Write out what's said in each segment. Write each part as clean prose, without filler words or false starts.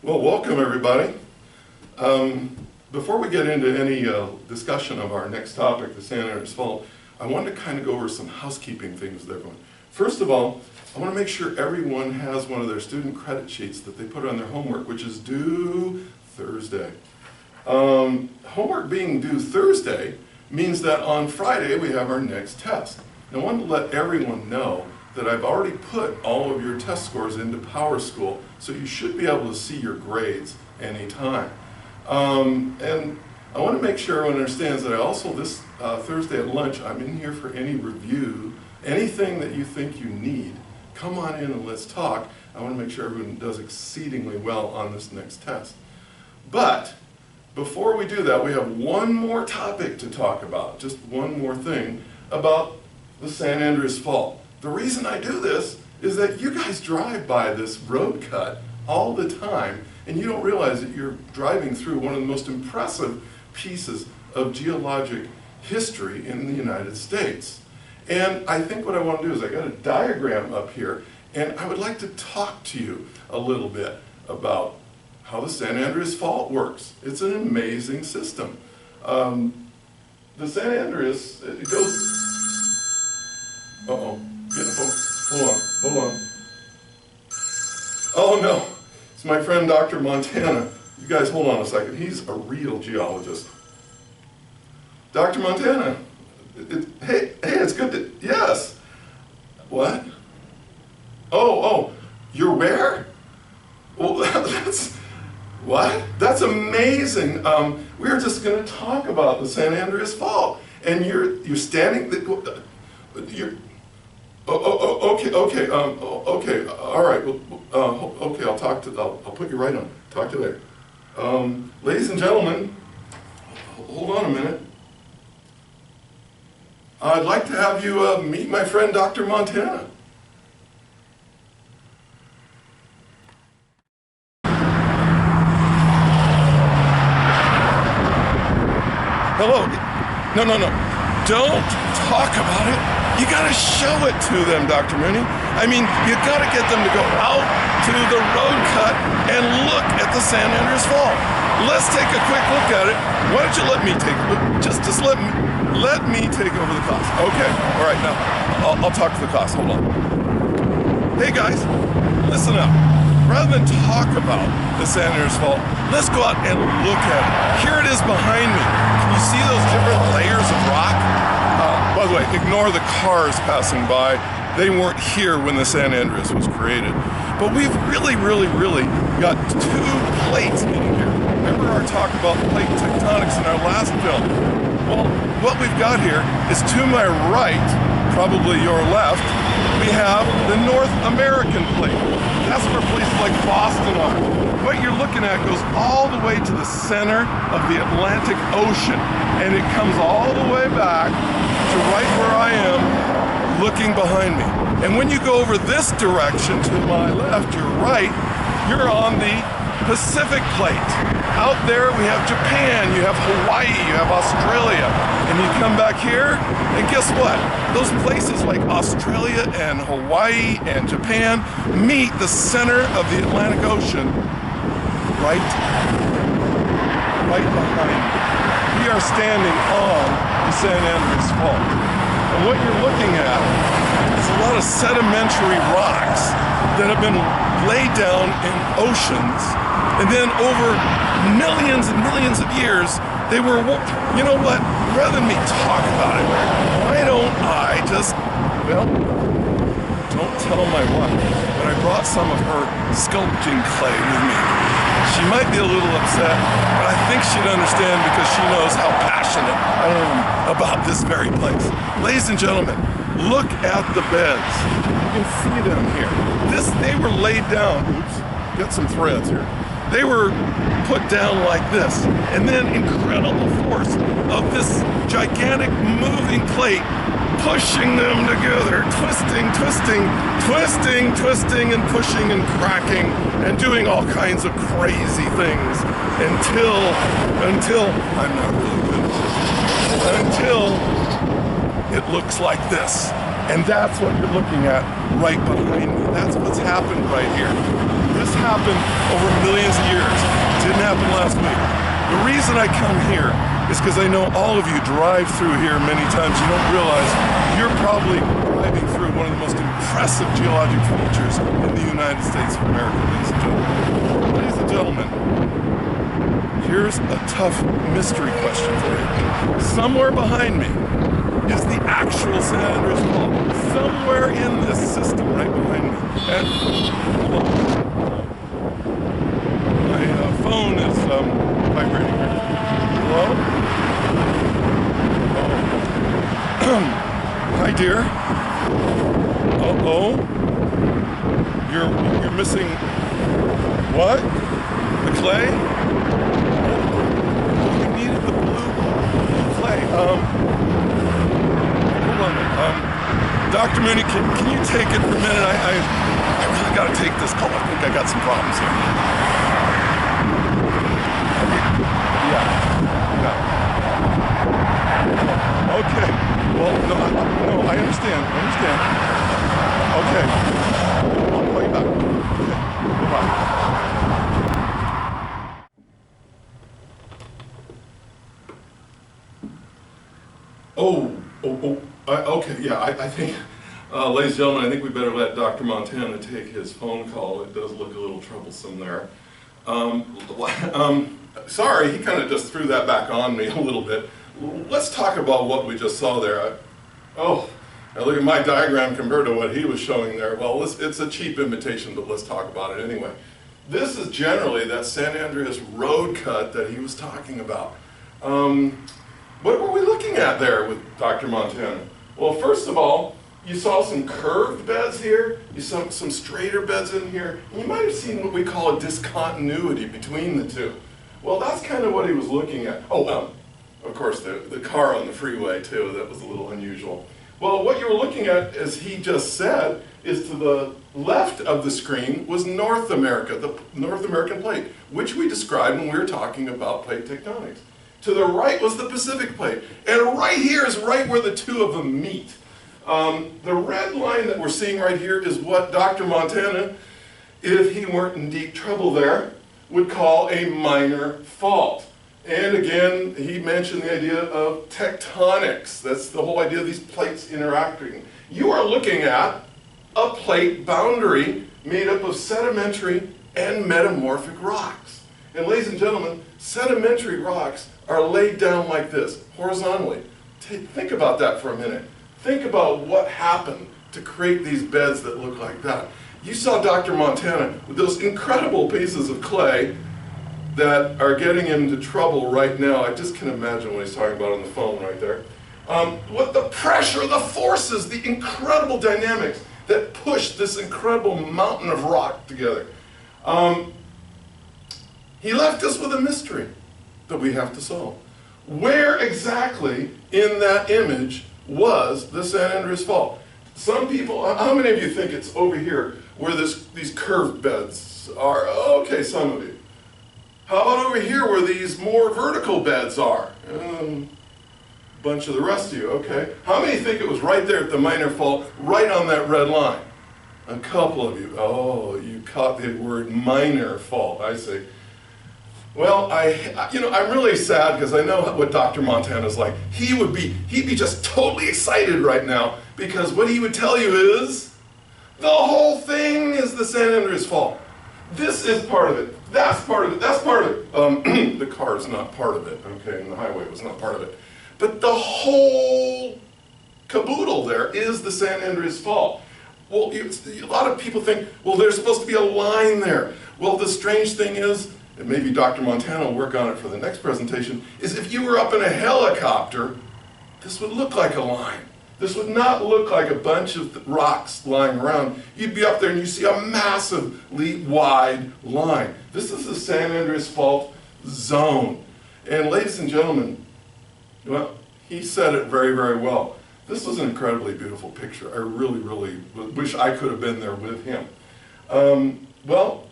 Well, welcome everybody. Before we get into any discussion of our next topic, the San Andreas Fault, I wanted to kind of go over some housekeeping things with everyone. First of all, I want to make sure everyone has one of their student credit sheets that they put on their homework, which is due Thursday. Homework being due Thursday means that on Friday we have our next test. Now, I want to let everyone know that I've already put all of your test scores into PowerSchool, so you should be able to see your grades anytime. And I want to make sure everyone understands that I also, this Thursday at lunch, I'm in here for any review, anything that you think you need. Come on in and let's talk. I want to make sure everyone does exceedingly well on this next test. But before we do that, we have one more topic to talk about, just one more thing about the San Andreas Fault. The reason I do this is that you guys drive by this road cut all the time, and you don't realize that you're driving through one of the most impressive pieces of geologic history in the United States. And I think what I want to do is I got a diagram up here, and I would like to talk to you a little bit about how the San Andreas Fault works. It's an amazing system. The San Andreas, it goes... Uh-oh. Hold on. Oh no, it's my friend Dr. Montana. You guys hold on a second. He's a real geologist. Dr. Montana, hey, it's good to, yes. What? Oh, you're where? Well, what? That's amazing. We were just going to talk about the San Andreas Fault, and you're standing, okay, all right, well, okay, I'll put you right on. Talk to you later. Ladies and gentlemen, hold on a minute. I'd like to have you meet my friend Dr. Montana. Hello. No. Don't talk about it. You gotta show it to them, Dr. Mooney. I mean, you gotta get them to go out to the road cut and look at the San Andreas Fault. Let's take a quick look at it. Why don't you let me take a look? Just let me take over the class. Okay, all right, now, I'll talk to the class, hold on. Hey guys, listen up. Rather than talk about the San Andreas Fault, let's go out and look at it. Here it is behind me. Can you see those different layers of rock? By the way, ignore the cars passing by. They weren't here when the San Andreas was created. But we've really got two plates in here. Remember our talk about plate tectonics in our last film? Well, what we've got here is to my right, probably your left, we have the North American plate. That's where places like Boston are. What you're looking at goes all the way to the center of the Atlantic Ocean, and it comes all the way back to right where I am, looking behind me. And when you go over this direction to my left, your right, you're on the Pacific Plate. Out there we have Japan, you have Hawaii, you have Australia, and you come back here, and guess what? Those places like Australia and Hawaii and Japan meet the center of the Atlantic Ocean right behind me. We are standing on the San Andreas Fault. And what you're looking at is a lot of sedimentary rocks that have been laid down in oceans, and then over millions and millions of years, they were, you know what, rather than me talk about it, why don't I just, well, don't tell my wife, but I brought some of her sculpting clay with me. She might be a little upset, but I think she'd understand because she knows how passionate I am about this very place. Ladies and gentlemen, look at the beds. You can see them here. They were laid down. Oops, got some threads here. They were put down like this, and then incredible force of this gigantic moving plate pushing them together, twisting, and pushing and cracking and doing all kinds of crazy things until I'm not really good, until it looks like this. And that's what you're looking at right behind me. That's what's happened right here. This happened over millions of years. It didn't happen last week. The reason I come here is because I know all of you drive through here many times. You don't realize you're probably driving through one of the most impressive geologic features in the United States of America, ladies and gentlemen. Ladies and gentlemen, here's a tough mystery question for you. Somewhere behind me is the actual San Andreas Fault. Somewhere in this system right behind me. And hold on. My phone is vibrating. Hello? Oh. Hi, dear. Uh-oh. You're missing what? The clay? Oh, you needed the blue clay. Hold on. Dr. Mooney, can you take it for a minute? I really gotta take this call. I think I got some problems here. Yeah. Okay. Well, no, I understand. Okay. I'll call you back. Okay. Bye-bye. Okay, yeah, I think, ladies and gentlemen, I think we better let Dr. Montana take his phone call. It does look a little troublesome there. Sorry, he kind of just threw that back on me a little bit. Let's talk about what we just saw there. Now look at my diagram compared to what he was showing there. Well, it's a cheap imitation, but let's talk about it anyway. This is generally that San Andreas road cut that he was talking about. What were we looking at there with Dr. Montana? Well, first of all, you saw some curved beds here, you saw some straighter beds in here, and you might have seen what we call a discontinuity between the two. Well, that's kind of what he was looking at. Of course, the car on the freeway too, that was a little unusual. Well, what you were looking at, as he just said, is to the left of the screen was North America, the North American plate, which we described when we were talking about plate tectonics. To the right was the Pacific plate. And right here is right where the two of them meet. The red line that we're seeing right here is what Dr. Montana, if he weren't in deep trouble there, would call a minor fault. And again, he mentioned the idea of tectonics. That's the whole idea of these plates interacting. You are looking at a plate boundary made up of sedimentary and metamorphic rocks. And ladies and gentlemen, sedimentary rocks are laid down like this, horizontally. Think about that for a minute. Think about what happened to create these beds that look like that. You saw Dr. Montana with those incredible pieces of clay that are getting him into trouble right now. I just can imagine what he's talking about on the phone right there. What the pressure, the forces, the incredible dynamics that push this incredible mountain of rock together. He left us with a mystery that we have to solve. Where exactly in that image was the San Andreas Fault? Some people, how many of you think it's over here where these curved beds are? Okay, some of you. How about over here where these more vertical beds are? Bunch of the rest of you, okay. How many think it was right there at the minor fault, right on that red line? A couple of you. Oh, you caught the word minor fault, I see. Well, I'm really sad because I know what Dr. Montana's like. He'd be just totally excited right now because what he would tell you is the whole thing is the San Andreas Fault. This is part of it. That's part of it. That's part of it. The car is not part of it, okay, and the highway was not part of it. But the whole caboodle there is the San Andreas Fault. Well, a lot of people think, well, there's supposed to be a line there. Well, the strange thing is, and maybe Dr. Montana will work on it for the next presentation, is if you were up in a helicopter, this would look like a line. This would not look like a bunch of rocks lying around. You'd be up there and you see a massively wide line. This is the San Andreas Fault zone. And ladies and gentlemen, well, he said it very, very well. This was an incredibly beautiful picture. I really, really wish I could have been there with him. Well,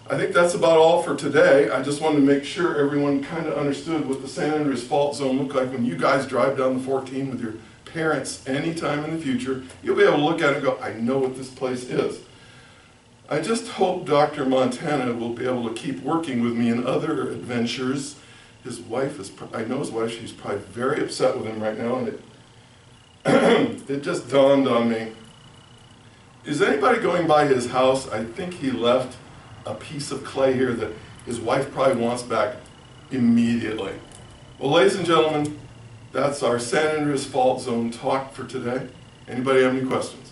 I think that's about all for today. I just wanted to make sure everyone kind of understood what the San Andreas Fault Zone looked like when you guys drive down the 14 with your parents anytime in the future. You'll be able to look at it and go, I know what this place is. I just hope Dr. Montana will be able to keep working with me in other adventures. His wife is, I know his wife, she's probably very upset with him right now, and it just dawned on me. Is anybody going by his house? I think he left a piece of clay here that his wife probably wants back immediately. Well, ladies and gentlemen, that's our San Andreas Fault Zone talk for today. Anybody have any questions?